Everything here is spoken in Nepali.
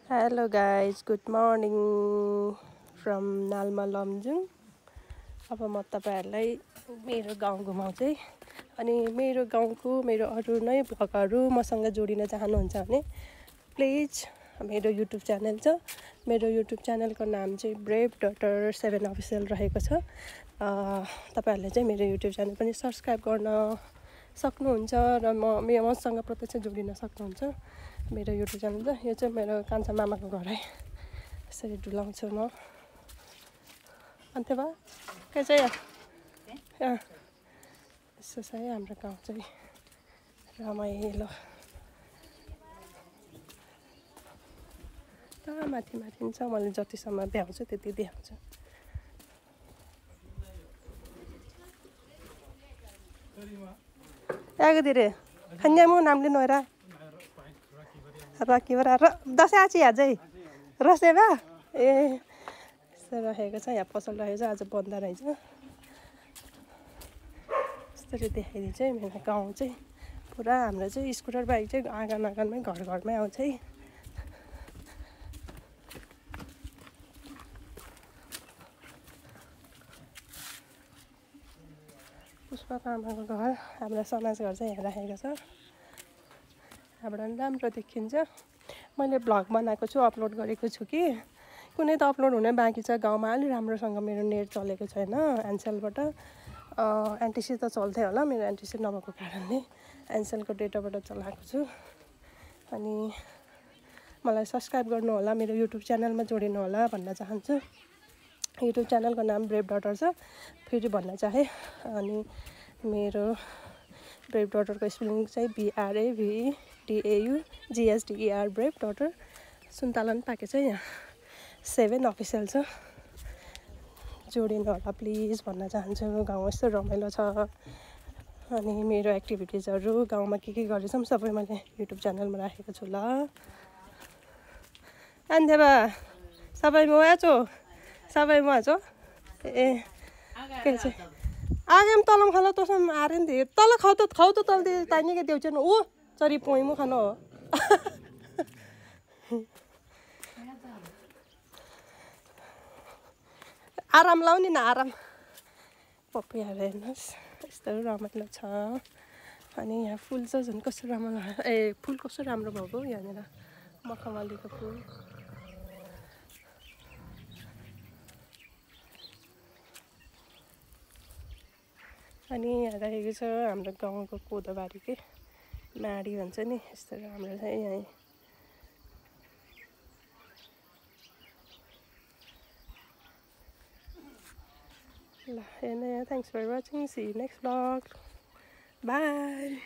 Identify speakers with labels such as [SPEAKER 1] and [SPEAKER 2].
[SPEAKER 1] Hello guys, good morning from नालमा Lamjung. अब म तपाईहरुलाई मेरो गाउँ घुमाउँछु है। अनि मेरो गाउँको मेरो अरु नै भ्लगहरु मसँग जोडिन चाहनुहुन्छ भने प्लिज मेरो युट्युब च्यानल छ। मेरो युट्युब च्यानलको नाम चाहिँ ब्रेभ डटर 7 अफिसियल रहेको छ। तपाईहरुले चाहिँ मेरो युट्युब च्यानल पनि सब्स्क्राइब गर्न सक्नुहुन्छ र मसँग प्रत्यक्ष जोडिन सक्नुहुन्छ। मेरो युट्युब च्यानल त यो चाहिँ मेरो कान्छा मामाको घर है। यसरी डुलाउँछु म। अन्त्य भयो के चाहिँ यसो छ है हाम्रो गाउँ चाहिँ रमाइलो। माथि माथि छ, मैले जतिसम्म भ्याउँछु त्यति देखाउँछु। यागदिरे खन्यामु नामले नोरा रकिबरा र दसैँ आछि आजै रसेबा ए यस्तो रहेको छ। यहाँ पसल रहेको छ, आज बन्द रहेछ। यसरी देखाइदिन्छ है मेरो गाउँ चाहिँ। पुरा हाम्रो चाहिँ स्कुटर बाइक चाहिँ आँगन आँगनमै घर घरमै आउँछ है। पुष्पाको आमाको घर, हाम्रो समाज घर चाहिँ यहाँ राखेको छ। यहाँबाट पनि राम्रो देखिन्छ। मैले भ्लग बनाएको छु, अपलोड गरेको छु कि कुनै त अपलोड हुनै बाँकी छ। गाउँमा अलि राम्रोसँग मेरो नेट चलेको छैन एनसेलबाट। एनटिसी त चल्थ्यो होला, मेरो एनटिसी नभएको कारणले एनसेलको डेटाबाट चलाएको छु। अनि मलाई सब्स्क्राइब गर्नु होला, मेरो युट्युब च्यानलमा जोडिनु होला भन्न चाहन्छु। युट्युब च्यानलको नाम ब्रेभ डटर छ, फेरि भन्न चाहे। अनि मेरो ब्रेभ डटरको स्पेलिङ चाहिँ BRAVDAUGSDER ब्रेभ डटर। सुन्तला पनि पाकेको छ यहाँ 7 अफिसियल छ। जोडिनु होला प्लिज भन्न चाहन्छु। गाउँ यस्तो रमाइलो छ। अनि मेरो एक्टिभिटिजहरू गाउँमा के गरेछौँ सबै मैले युट्युब च्यानलमा राखेको छु ल। अन्ध्यबा सबै म आछु, सबै म आछु ए के चाहिँ आगेम तलम खालो तसम आरे नि तल खाउ त तल दे तानी के देउ छैन उ चरी पोइमु खानु हो। आराम लाउनी न आराम। पपियाहरू हेर्नुहोस् यस्तो रमाइलो छ। अनि यहाँ फुल चाहिँ झन् कस्तो राम्रो फुल कस्तो राम्रो भएको यहाँनिर मखमलीको फुल। अनि यहाँ राखेको छ हाम्रो गाउँको कोदोबारी के माडी भन्छ नि, यस्तो राम्रो छ यहाँ। ल हेर्नु, thanks for watching, see you next vlog, by.